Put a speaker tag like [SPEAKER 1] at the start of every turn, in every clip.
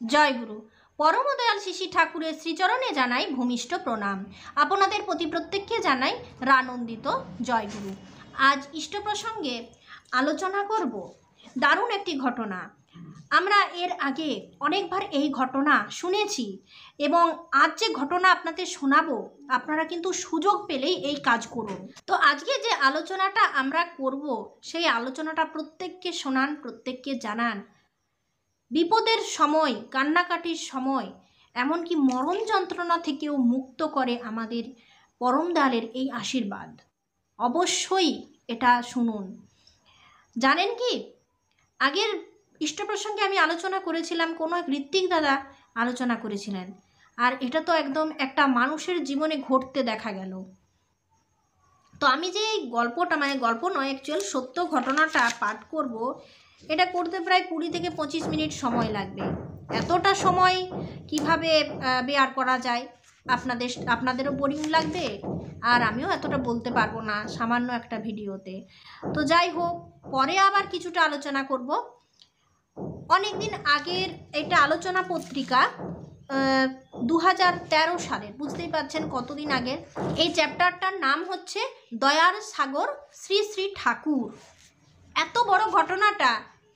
[SPEAKER 1] জয় গুরু। পরম দয়াল শিশি ঠাকুরের শ্রীচরণে জানাই ভূমিষ্ঠ প্রণাম। আপনাদের প্রতি প্রত্যেককে জানাই রানন্দিত জয় গুরু। আজ ইষ্ট প্রসঙ্গে আলোচনা করব দারুণ একটি ঘটনা। আমরা এর আগে অনেকবার এই ঘটনা শুনেছি এবং আজ যে ঘটনা আপনাদের শোনাবো, আপনারা কিন্তু সুযোগ পেলেই এই কাজ করুন। তো আজকে যে আলোচনাটা আমরা করব, সেই আলোচনাটা প্রত্যেককে শোনান, প্রত্যেককে জানান। বিপদের সময়, কান্নাকাটির সময়, এমনকি মরণ যন্ত্রণা থেকেও মুক্ত করে আমাদের পরম দয়ালের এই আশীর্বাদ। অবশ্যই এটা শুনুন। জানেন কি, আগের ইষ্ট প্রসঙ্গে আমি আলোচনা করেছিলাম, কোনো এক ঋত্বিক দাদা আলোচনা করেছিলেন, আর এটা তো একদম একটা মানুষের জীবনে ঘটতে দেখা গেল। তো আমি যে এই গল্পটা, গল্প নয়, অ্যাকচুয়াল সত্য ঘটনাটা পাঠ করব, এটা করতে প্রায় 20 থেকে 25 মিনিট সময় লাগবে। এতটা সময় কিভাবে বেয়ার করা যায়? আপনাদেরও বোরিং লাগবে, আর আমিও এতটা বলতে পারবো না সামান্য একটা ভিডিওতে। তো যাই হোক, পরে আবার কিছুটা আলোচনা করব। অনেক দিন আগের এটা আলোচনা পত্রিকা, 2013 সালের, বুঝতেই পারছেন কতদিন আগের। এই চ্যাপ্টারটার নাম হচ্ছে দয়ার সাগর শ্রী শ্রী ঠাকুর। এত বড় ঘটনাটা,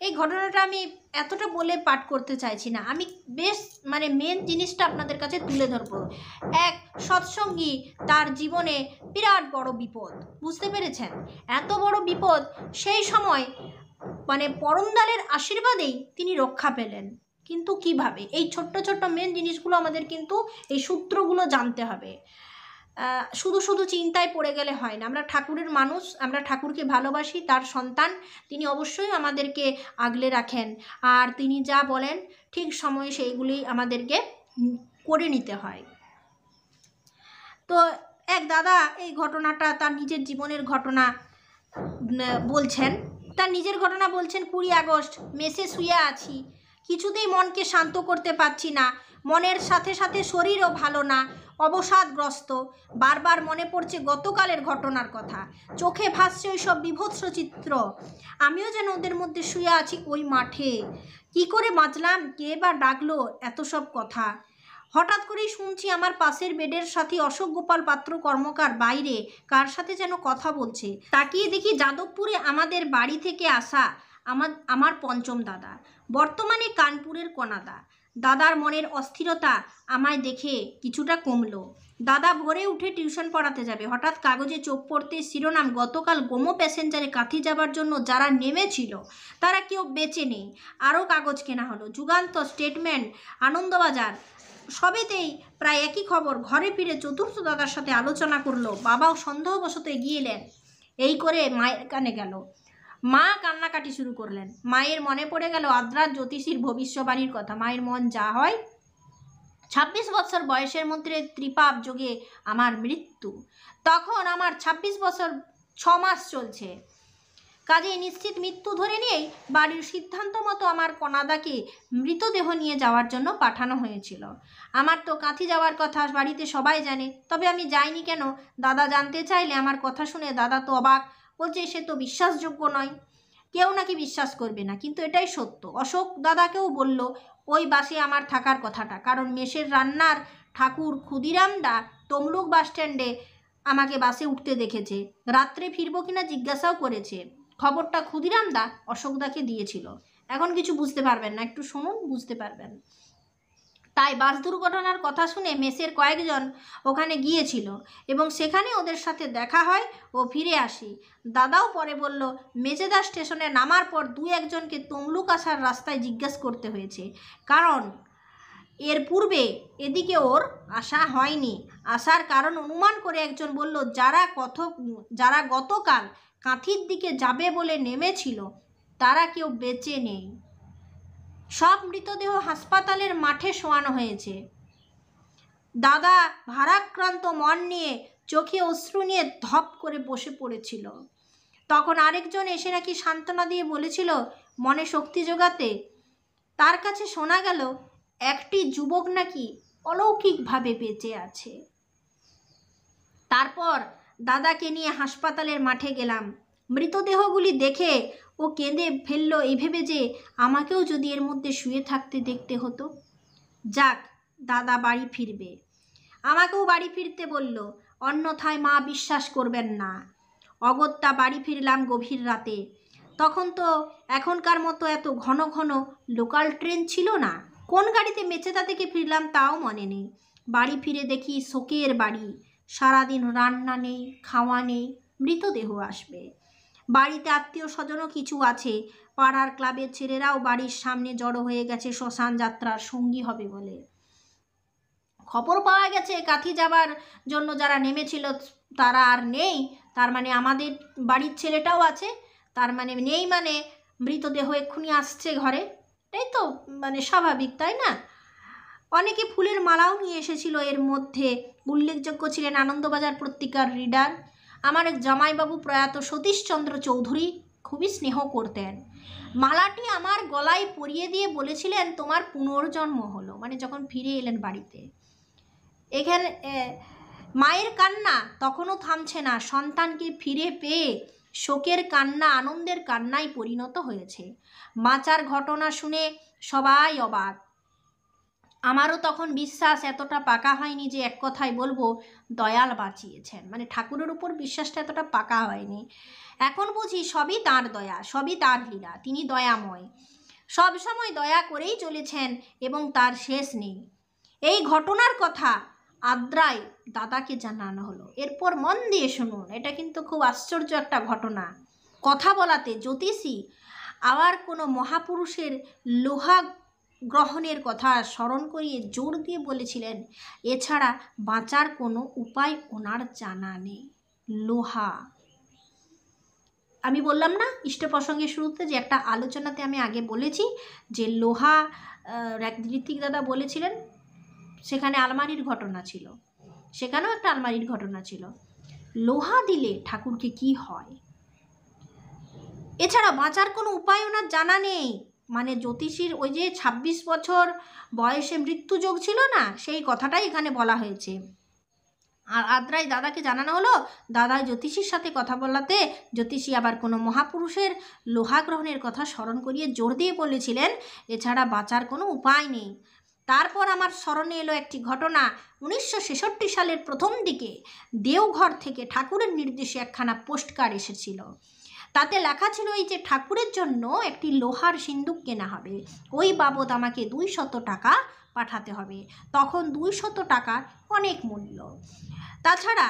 [SPEAKER 1] এই ঘটনাটা আমি এতটা বলে পাঠ করতে চাইছি না। আমি বেশ মেন জিনিসটা আপনাদের কাছে তুলে ধরবো। এক সৎসঙ্গী, তার জীবনে বিরাট বড় বিপদ, বুঝতে পেরেছেন? এত বড় বিপদ, সেই সময় পরম দয়ালের আশীর্বাদেই তিনি রক্ষা পেলেন। কিন্তু কিভাবে? এই ছোট্ট ছোট্ট মেন জিনিসগুলো আমাদের কিন্তু এই সূত্রগুলো জানতে হবে। শুধু শুধু চিন্তায় পড়ে গেলে হয় না। আমরা ঠাকুরের মানুষ, আমরা ঠাকুরকে ভালোবাসি, তার সন্তান। তিনি অবশ্যই আমাদেরকে আগলে রাখেন, আর তিনি যা বলেন ঠিক সময়ে সেইগুলি আমাদেরকে করে নিতে হয়। তো এক দাদা এই ঘটনাটা, তার নিজের জীবনের ঘটনা বলছেন। তার নিজের ঘটনা বলছেন, 20 আগস্ট মেসে শুয়ে আছি, কিছুতেই মনকে শান্ত করতে পারছি না, মনের সাথে সাথে শরীরও ভালো না, অবসাদগ্রস্ত। বারবার মনে পড়ছে গতকালের ঘটনার কথা, চোখে ভাসছে ওই সব বিভৎস চিত্র। আমিও যেন ওদের মধ্যে শুয়ে আছি ওই মাঠে। কি করে বাঁচলাম, কে বা ডাকলো, এত সব কথা। হঠাৎ করেই শুনছি আমার পাশের বেডের সাথী অশোক গোপাল পাত্র কর্মকার বাইরে কার সাথে যেন কথা বলছে। তাকিয়ে দেখি যাদবপুরে আমাদের বাড়ি থেকে আসা আমার পঞ্চম দাদা, বর্তমানে কানপুরের কনাদা। দাদার মনের অস্থিরতা আমায় দেখে কিছুটা কমলো। দাদা ভোরে উঠে টিউশন পড়াতে যাবে। হঠাৎ কাগজে চোখ পড়তে শিরোনাম, গতকাল গোমো প্যাসেঞ্জারে কাঁথি যাবার জন্য যারা নেমেছিল তারা কেউ বেঁচে নেই। আরও কাগজ কেনা হলো, যুগান্তর, স্টেটমেন্ট, আনন্দবাজার, সবেতেই প্রায় একই খবর। ঘরে ফিরে চতুর্থ দাদার সাথে আলোচনা করলো। বাবাও সন্দেহবশত এগিয়ে এলেন। এই করে মায়ের কানে গেল। মা কান্নাকাটি শুরু করলেন। মায়ের মনে পড়ে গেল আদ্রার জ্যোতিষীর ভবিষ্যবাণীর কথা। মায়ের মন যা হয়, 26 বছর বয়সের মধ্যে ত্রিপাপ যোগে আমার মৃত্যু। তখন আমার 26 বছর 6 মাস চলছে। কাজেই নিশ্চিত মৃত্যু ধরে নিয়েই বাড়ির সিদ্ধান্ত মতো আমার কনাদাকে মৃতদেহ নিয়ে যাওয়ার জন্য পাঠানো হয়েছিল। আমার তো কাঁথি যাওয়ার কথা বাড়িতে সবাই জানে, তবে আমি যাইনি কেন? দাদা জানতে চাইলে আমার কথা শুনে দাদা তো অবাক, বলছে সে তো বিশ্বাসযোগ্য নয়, কেউ নাকি বিশ্বাস করবে না। কিন্তু এটাই সত্য। অশোক দাদাকেও বলল ওই বাসে আমার থাকার কথাটা, কারণ মেসের রান্নার ঠাকুর ক্ষুদিরামদা তমলুক বাস স্ট্যান্ডে আমাকে বাসে উঠতে দেখেছে। রাত্রে ফিরবো কিনা জিজ্ঞাসাও করেছে। খবরটা ক্ষুদিরামদা অশোকদাকে দিয়েছিল। এখন কিছু বুঝতে পারবেন না, একটু শুনুন, বুঝতে পারবেন। তাই বাস দুর্ঘটনার কথা শুনে মেসের কয়েকজন ওখানে গিয়েছিল এবং সেখানে ওদের সাথে দেখা হয় ও ফিরে আসি। দাদাও পরে বলল, মেজেদা স্টেশনে নামার পর 2-1জনকে তমলুক আসার রাস্তায় জিজ্ঞেস করতে হয়েছে, কারণ এর পূর্বে এদিকে ওর আসা হয়নি। আসার কারণ অনুমান করে একজন বলল, যারা গতকাল কাঁথির দিকে যাবে বলে নেমেছিল তারা কেউ বেঁচে নেই। সব মৃতদেহ হাসপাতালের মাঠে শোয়ানো হয়েছে। দাদা ভারাক্রান্ত মন নিয়ে, চোখে অশ্রু নিয়ে ধপ করে বসে পড়েছিল। তখন আরেকজন এসে নাকি সান্ত্বনা দিয়ে বলেছিল মনে শক্তি জোগাতে। তার কাছে শোনা গেল একটি যুবক নাকি অলৌকিকভাবে বেঁচে আছে। তারপর দাদাকে নিয়ে হাসপাতালের মাঠে গেলাম। মৃতদেহগুলি দেখে ও কেঁদে ফেলল, এই ভেবে যে আমাকেও যদি এর মধ্যে শুয়ে থাকতে দেখতে হতো। যাক, দাদা বাড়ি ফিরবে। আমাকেও বাড়ি ফিরতে বলল, অন্যথায় মা বিশ্বাস করবেন না। অগত্যা বাড়ি ফিরলাম গভীর রাতে। তখন তো এখনকার মতো এত ঘন ঘন লোকাল ট্রেন ছিল না। কোন গাড়িতে মেচেদা থেকে ফিরলাম তাও মনে নেই। বাড়ি ফিরে দেখি শোকের বাড়ি, সারাদিন রান্না নেই, খাওয়া নেই, মৃতদেহ আসবে। বাড়িতে আত্মীয় স্বজনও কিছু আছে, পাড়ার ক্লাবের ছেলেরাও বাড়ির সামনে জড়ো হয়ে গেছে শ্মশান যাত্রার সঙ্গী হবে বলে। খবর পাওয়া গেছে কাঁথি যাবার জন্য যারা নেমেছিল তারা আর নেই, তার মানে আমাদের বাড়ির ছেলেটাও আছে, তার মানে নেই, মানে মৃতদেহ এক্ষুনি আসছে ঘরে। এটাই তো মানে স্বাভাবিক, তাই না? অনেকে ফুলের মালাও নিয়ে এসেছিল। এর মধ্যে উল্লেখযোগ্য ছিলেন আনন্দবাজার পত্রিকার রিডার, আমার এক জামাইবাবু প্রয়াত সতীশচন্দ্র চৌধুরী, খুবই স্নেহ করতেন। মালাটি আমার গলায় পরিয়ে দিয়ে বলেছিলেন, তোমার পুনর্জন্ম হলো, মানে যখন ফিরে এলেন বাড়িতে। এখানে মায়ের কান্না তখনও থামছে না। সন্তানকে ফিরে পেয়ে শোকের কান্না আনন্দের কান্নায় পরিণত হয়েছে। বাঁচার ঘটনা শুনে সবাই অবাক। আমারও তখন বিশ্বাস এতটা পাকা হয়নি যে এক কথায় বলবো দয়াল বাঁচিয়েছেন, মানে ঠাকুরের উপর বিশ্বাসটা এতটা পাকা হয়নি। এখন বুঝি সবই তাঁর দয়া, সবই তাঁর লীলা। তিনি দয়াময়, সব সময় দয়া করেই চলেছেন এবং তার শেষ নেই। এই ঘটনার কথা আদ্রায় দাদাকে জানানো হলো। এরপর মন দিয়ে শুনুন, এটা কিন্তু খুব আশ্চর্য একটা ঘটনা। কথা বলাতে জ্যোতিষী আবার কোনো মহাপুরুষের লোহা গ্রহণের কথা স্মরণ করিয়ে জোর দিয়ে বলেছিলেন, এছাড়া বাঁচার কোনো উপায় ওনার জানা নেই। লোহা, আমি বললাম না ইষ্ট প্রসঙ্গের শুরুতে যে একটা আলোচনাতে আমি আগে বলেছি যে লোহা ঋত্বিক দাদা বলেছিলেন, সেখানে আলমারির ঘটনা ছিল, সেখানেও একটা আলমারির ঘটনা ছিল। লোহা দিলে ঠাকুরকে কি হয়, এছাড়া বাঁচার কোনো উপায় ওনার জানা নেই। মানে জ্যোতিষীর ওই যে 26 বছর বয়সে মৃত্যুযোগ ছিল না, সেই কথাটাই এখানে বলা হয়েছে। আর আদ্রাই দাদাকে জানানো হলো, দাদা জ্যোতিষীর সাথে কথা বলাতে জ্যোতিষী আবার কোনো মহাপুরুষের লোহা গ্রহণের কথা স্মরণ করিয়ে জোর দিয়ে বলেছিলেন, এছাড়া বাঁচার কোনো উপায় নেই। তারপর আমার স্মরণে এলো একটি ঘটনা। 1966 সালের প্রথম দিকে দেওঘর থেকে ঠাকুরের নির্দেশে একখানা পোস্টকার্ড এসেছিল। তাতে লেখা ছিল এই যে ঠাকুরের জন্য একটি লোহার সিন্দুক কেনা হবে, ওই বাবদ আমাকে 200 টাকা পাঠাতে হবে। তখন 200 টাকার অনেক মূল্য। তাছাড়া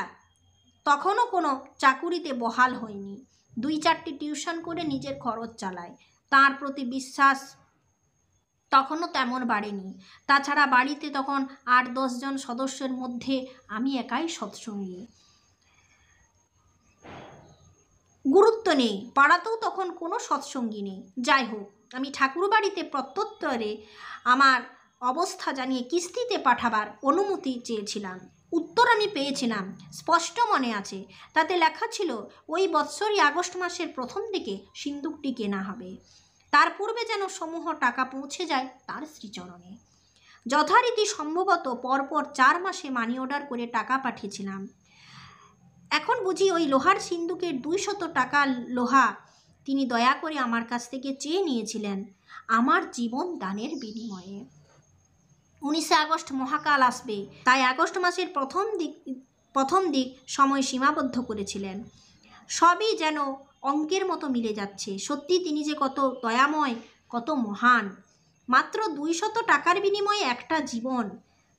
[SPEAKER 1] তখনও কোনো চাকুরিতে বহাল হয়নি, 2-4টি টিউশন করে নিজের খরচ চালায়। তার প্রতি বিশ্বাস তখনও তেমন বাড়েনি। তাছাড়া বাড়িতে তখন 8-10 জন সদস্যের মধ্যে আমি একাই সৎসঙ্গী, গুরুত্ব নেই। পাড়াতেও তখন কোনো সৎসঙ্গী নেই। যাই হোক, আমি ঠাকুর বাড়িতে প্রত্যুত্তরে আমার অবস্থা জানিয়ে কিস্তিতে পাঠাবার অনুমতি চেয়েছিলাম। উত্তর আমি পেয়েছিলাম, স্পষ্ট মনে আছে। তাতে লেখা ছিল ওই বৎসরই আগস্ট মাসের প্রথম দিকে সিন্দুকটি কেনা হবে। তার পূর্বে যেন সমূহ টাকা পৌঁছে যায় তার শ্রীচরণে। যথারীতি সম্ভবত পরপর 4 মাসে মানি অর্ডার করে টাকা পাঠিয়েছিলাম। এখন বুঝি ওই লোহার সিন্দুকের 200 টাকা লোহা তিনি দয়া করে আমার কাছ থেকে চেয়ে নিয়েছিলেন আমার জীবন দানের বিনিময়ে। 19 আগস্ট মহাকাল আসবে, তাই আগস্ট মাসের প্রথম দিক সময় সীমাবদ্ধ করেছিলেন। সবই যেন অঙ্কের মতো মিলে যাচ্ছে। সত্যি তিনি যে কত দয়াময়, কত মহান। মাত্র 200 টাকার বিনিময়ে একটা জীবন,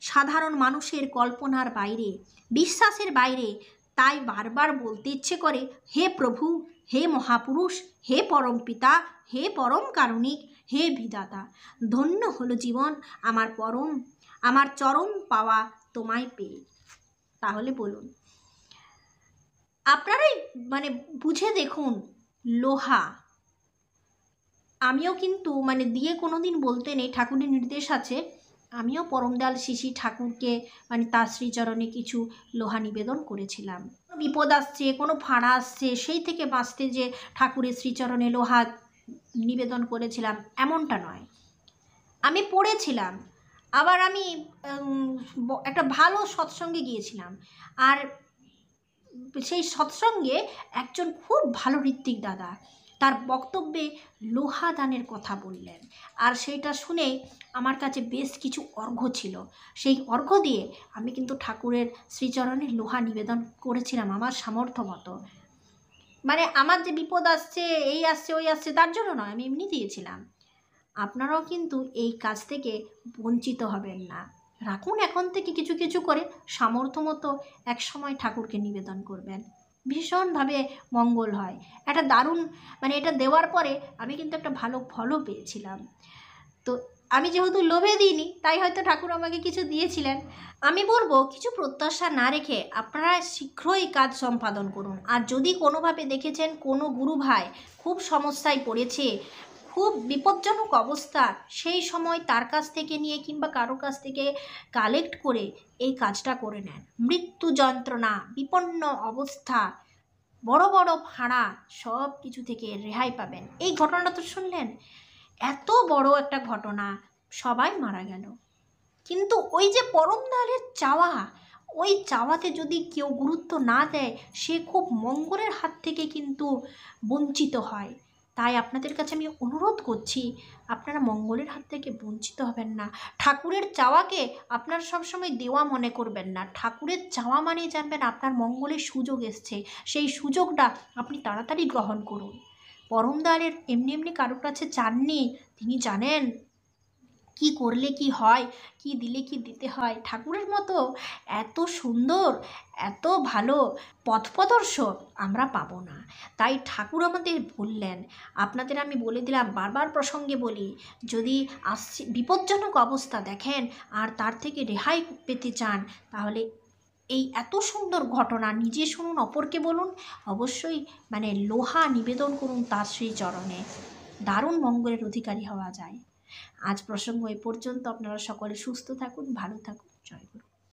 [SPEAKER 1] সাধারণ মানুষের কল্পনার বাইরে, বিশ্বাসের বাইরে। তাই বারবার বলতে ইচ্ছে করে, হে প্রভু, হে মহাপুরুষ, হে পরম পিতা, হে পরম কারুণিক, হে বিধাতা, ধন্য হলো জীবন আমার চরম পাওয়া তোমায় পেয়ে। তাহলে বলুন, আপনারাই মানে বুঝে দেখুন, লোহা। আমিও কিন্তু মানে দিয়ে কোনো দিন বলতে নেই, ঠাকুরের নির্দেশ আছে। আমিও পরমদয়াল শিশি ঠাকুরকে মানে তার শ্রীচরণে কিছু লোহা নিবেদন করেছিলাম। বিপদ আসছে, কোনো ফাঁড়া আসছে, সেই থেকে বাঁচতে যে ঠাকুরের শ্রীচরণে লোহা নিবেদন করেছিলাম এমনটা নয়। আমি পড়েছিলাম, আবার আমি একটা ভালো সৎসঙ্গে গিয়েছিলাম। আর সেই সৎসঙ্গে একজন খুব ভালো ঋত্বিক দাদা, তার বক্তব্যে লোহা দানের কথা বললেন। আর সেইটা শুনে আমার কাছে বেশ কিছু অর্ঘ্য ছিল। সেই অর্ঘ্য দিয়ে আমি কিন্তু ঠাকুরের শ্রীচরণে লোহা নিবেদন করেছিলাম আমার সামর্থ্য মতো। মানে আমার যে বিপদ আসছে, এই আসছে ওই আসছে, তার জন্য নয়, আমি এমনি দিয়েছিলাম। আপনারাও কিন্তু এই কাজ থেকে বঞ্চিত হবেন না। রাখুন এখন থেকে কিছু কিছু করে, সামর্থ্য মতো এক সময় ঠাকুরকে নিবেদন করবেন, ভীষণভাবে মঙ্গল হয়। একটা দারুণ, মানে এটা দেওয়ার পরে আমি কিন্তু একটা ভালো ফলও পেয়েছিলাম। তো আমি যেহেতু লোভে দিইনি, তাই হয়তো ঠাকুর আমাকে কিছু দিয়েছিলেন। আমি বলবো কিছু প্রত্যাশা না রেখে আপনারা শীঘ্রই কাজ সম্পাদন করুন। আর যদি কোনোভাবে দেখেছেন কোনো গুরু ভাই খুব সমস্যায় পড়েছে, খুব বিপজ্জনক অবস্থা, সেই সময় তার কাছ থেকে নিয়ে কিংবা কারো কাছ থেকে কালেক্ট করে এই কাজটা করে নেন। মৃত্যু যন্ত্রণা, বিপন্ন অবস্থা, বড় বড় ভাড়া, সব কিছু থেকে রেহাই পাবেন। এই ঘটনাটা তো শুনলেন, এত বড় একটা ঘটনা, সবাই মারা গেল, কিন্তু ওই যে পরম দয়ালের চাওয়া, ওই চাওয়াতে যদি কেউ গুরুত্ব না দেয়, সে খুব মঙ্গলের হাত থেকে কিন্তু বঞ্চিত হয়। তাই আপনাদের কাছে আমি অনুরোধ করছি, আপনারা মঙ্গলের হাত থেকে বঞ্চিত হবেন না। ঠাকুরের চাওয়াকে আপনারা সবসময় দেওয়া মনে করবেন না। ঠাকুরের চাওয়া মানেই জানবেন আপনার মঙ্গলের সুযোগ এসছে, সেই সুযোগটা আপনি তাড়াতাড়ি গ্রহণ করুন। পরম দয়ালের এমনি এমনি কারোর কাছে চাননি, তিনি জানেন কি করলে কি হয়, কি দিলে কি দিতে হয়। ঠাকুরের মতো এত সুন্দর, এত ভালো পথপ্রদর্শক আমরা পাবো না। তাই ঠাকুর আমাদের বললেন, আপনাদের আমি বলে দিলাম, বারবার প্রসঙ্গে বলি, যদি আসছে বিপজ্জনক অবস্থা দেখেন আর তার থেকে রেহাই পেতে চান, তাহলে এই এত সুন্দর ঘটনা নিজে শুনুন, অপরকে বলুন, অবশ্যই মানে লোহা নিবেদন করুন তার শ্রীচরণে, দারুণ মঙ্গলের অধিকারী হওয়া যায়। আজ প্রসঙ্গ এ পর্যন্ত। আপনারা সকলে সুস্থ থাকুন, ভালো থাকুন।